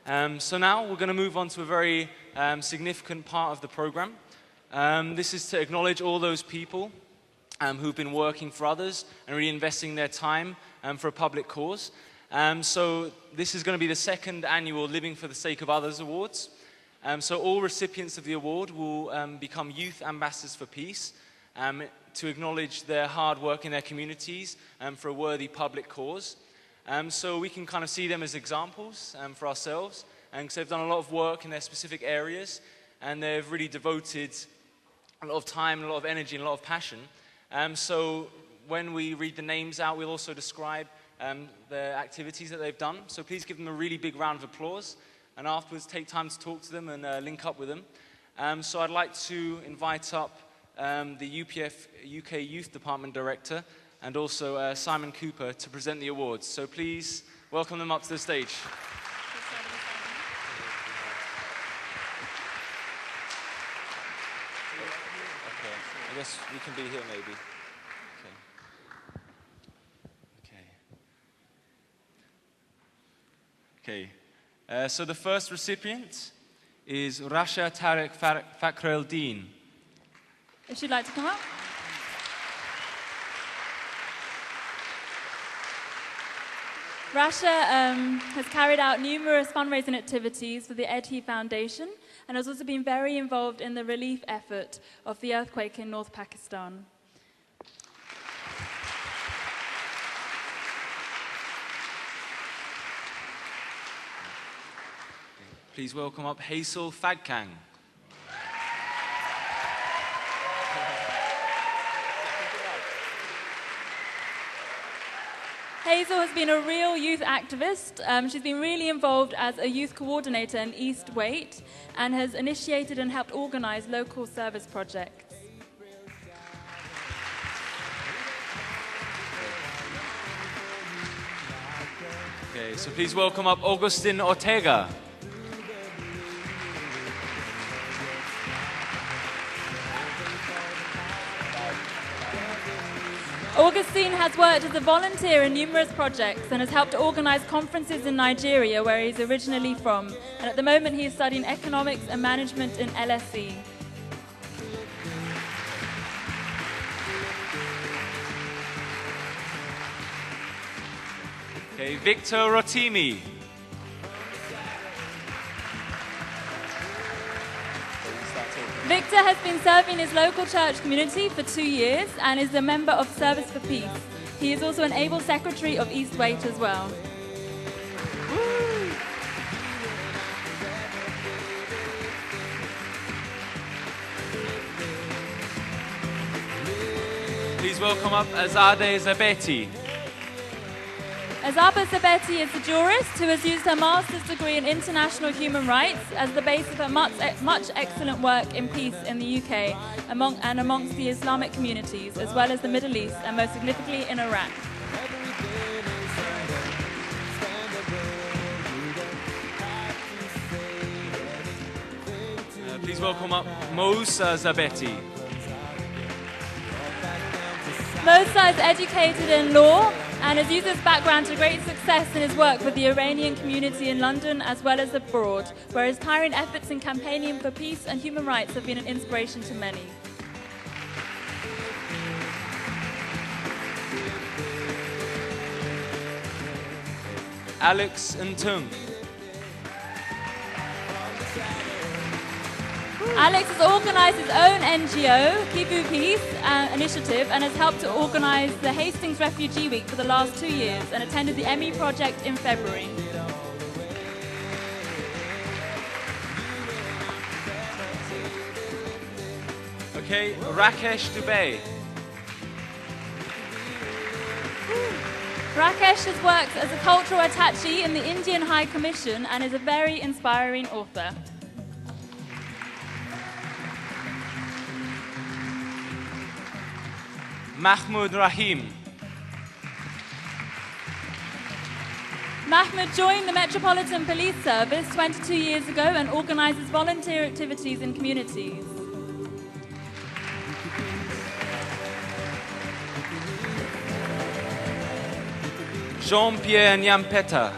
So now we're going to move on to a very significant part of the program. This is to acknowledge all those people who've been working for others and really investing their time for a public cause. So this is going to be the second annual Living for the Sake of Others Awards. So all recipients of the award will become Youth Ambassadors for Peace to acknowledge their hard work in their communities for a worthy public cause. So we can kind of see them as examples for ourselves, because they've done a lot of work in their specific areas, and they've really devoted a lot of time, a lot of energy, and a lot of passion. So when we read the names out, we'll also describe the activities that they've done. So please give them a really big round of applause, and afterwards take time to talk to them and link up with them. So I'd like to invite up the GPF UK Youth Department Director, and also Simon Cooper, to present the awards. So please welcome them up to the stage. Okay, I guess we can be here maybe. Okay. So the first recipient is Rasha Tarek Fakreldeen. If you'd like to come up. Rasha has carried out numerous fundraising activities for the AfP Foundation and has also been very involved in the relief effort of the earthquake in North Pakistan. Please welcome up Hazel Fagkang. Hazel has been a real youth activist. She's been really involved as a youth coordinator in East Wait and has initiated and helped organize local service projects. Okay, so please welcome up Augustin Ortega. Augustine has worked as a volunteer in numerous projects and has helped to organize conferences in Nigeria, where he's originally from. And at the moment, he is studying economics and management in LSE. Okay, Victor Rotimi. Victor has been serving his local church community for 2 years and is a member of Service for Peace. He is also an able secretary of East Wait as well. Please welcome up Azadeh Zabeti. Azaba Zabeti is a jurist who has used her master's degree in international human rights as the basis of much excellent work in peace in the UK amongst the Islamic communities, as well as the Middle East, and most significantly in Iraq. Please welcome up Mosa Zabeti. Mosa is educated in law and has used his background to great success in his work with the Iranian community in London as well as abroad, where his tiring efforts in campaigning for peace and human rights have been an inspiration to many. Alex Ntung. Alex has organised his own NGO, Kivu Peace Initiative, and has helped to organise the Hastings Refugee Week for the last 2 years and attended the Emmy Project in February. Okay, Rakesh Dubey. Rakesh has worked as a cultural attaché in the Indian High Commission and is a very inspiring author. Mahmoud Rahim. Mahmoud joined the Metropolitan Police Service 22 years ago and organises volunteer activities in communities. Jean-Pierre Nyampeta.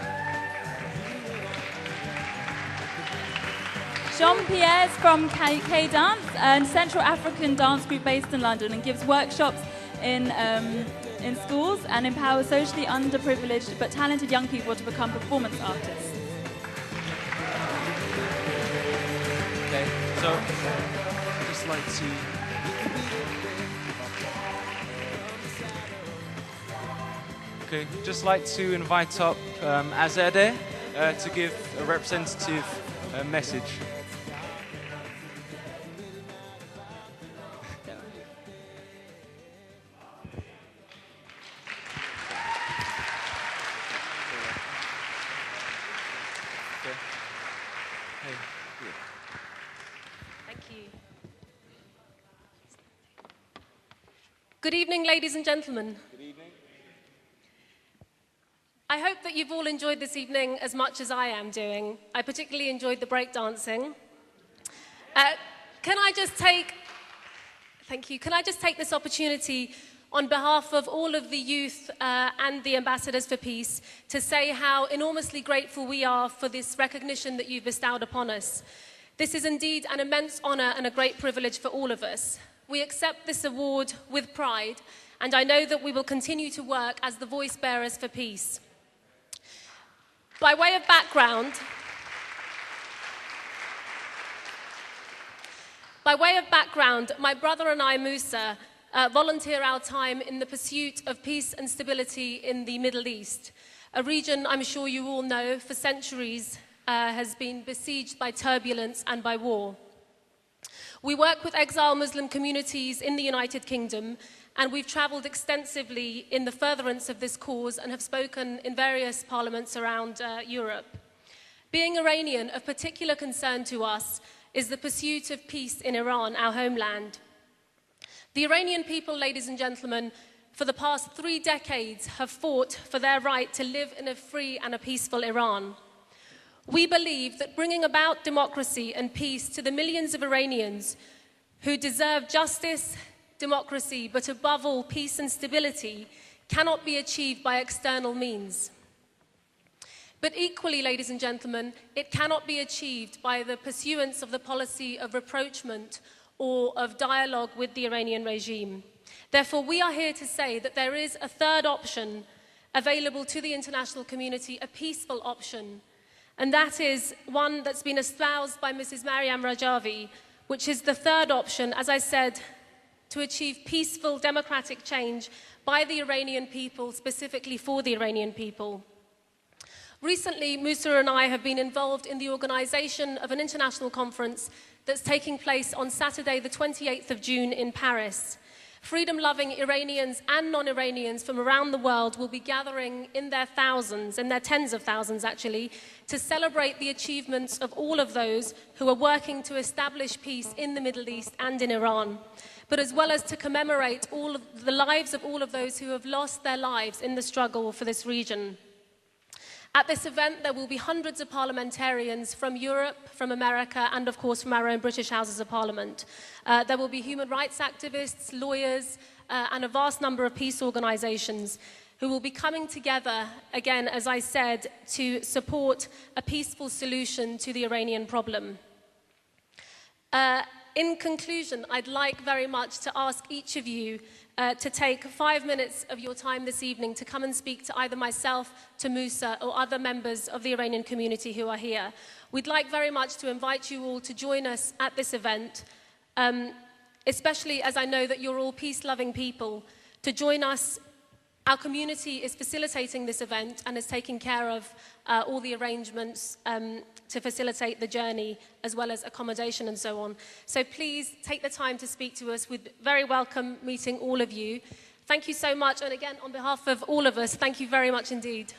Jean Pierre is from K Dance, a Central African dance group based in London, and gives workshops in schools and empowers socially underprivileged but talented young people to become performance artists. Okay, so I'd just like to... Okay, just like to invite up Azadeh to give a representative message. Thank you. Good evening, ladies and gentlemen. Good evening. I hope that you've all enjoyed this evening as much as I am doing. I particularly enjoyed the breakdancing. Can I just take this opportunity on behalf of all of the youth and the ambassadors for peace to say how enormously grateful we are for this recognition that you've bestowed upon us. This is indeed an immense honor and a great privilege for all of us. We accept this award with pride, and I know that we will continue to work as the voice bearers for peace. By way of background, my brother and I, Musa, volunteer our time in the pursuit of peace and stability in the Middle East, a region I'm sure you all know for centuries has been besieged by turbulence and by war. We work with exiled Muslim communities in the United Kingdom, and we've travelled extensively in the furtherance of this cause and have spoken in various parliaments around Europe. Being Iranian, of particular concern to us is the pursuit of peace in Iran, our homeland. The Iranian people, ladies and gentlemen, for the past 3 decades have fought for their right to live in a free and a peaceful Iran. We believe that bringing about democracy and peace to the millions of Iranians who deserve justice, democracy, but above all, peace and stability, cannot be achieved by external means. But equally, ladies and gentlemen, it cannot be achieved by the pursuance of the policy of rapprochement or of dialogue with the Iranian regime. Therefore, we are here to say that there is a third option available to the international community, a peaceful option, and that is one that's been espoused by Mrs. Maryam Rajavi, which is the third option, as I said, to achieve peaceful democratic change by the Iranian people, specifically for the Iranian people. Recently, Musa and I have been involved in the organisation of an international conference that's taking place on Saturday, the 28th of June in Paris. Freedom-loving Iranians and non-Iranians from around the world will be gathering in their thousands, in their tens of thousands actually, to celebrate the achievements of all of those who are working to establish peace in the Middle East and in Iran, but as well as to commemorate all of the lives of all of those who have lost their lives in the struggle for this region. At this event, there will be hundreds of parliamentarians from Europe, from America, and of course from our own British Houses of Parliament. There will be human rights activists, lawyers, and a vast number of peace organisations who will be coming together, again, as I said, to support a peaceful solution to the Iranian problem. In conclusion, I'd like very much to ask each of you to take 5 minutes of your time this evening to come and speak to either myself, to Musa, or other members of the Iranian community who are here. We'd like very much to invite you all to join us at this event, especially as I know that you're all peace-loving people, to join us. Our community is facilitating this event and is taking care of all the arrangements to facilitate the journey, as well as accommodation and so on. So please take the time to speak to us. We'd very welcome meeting all of you. Thank you so much. And again, on behalf of all of us, thank you very much indeed.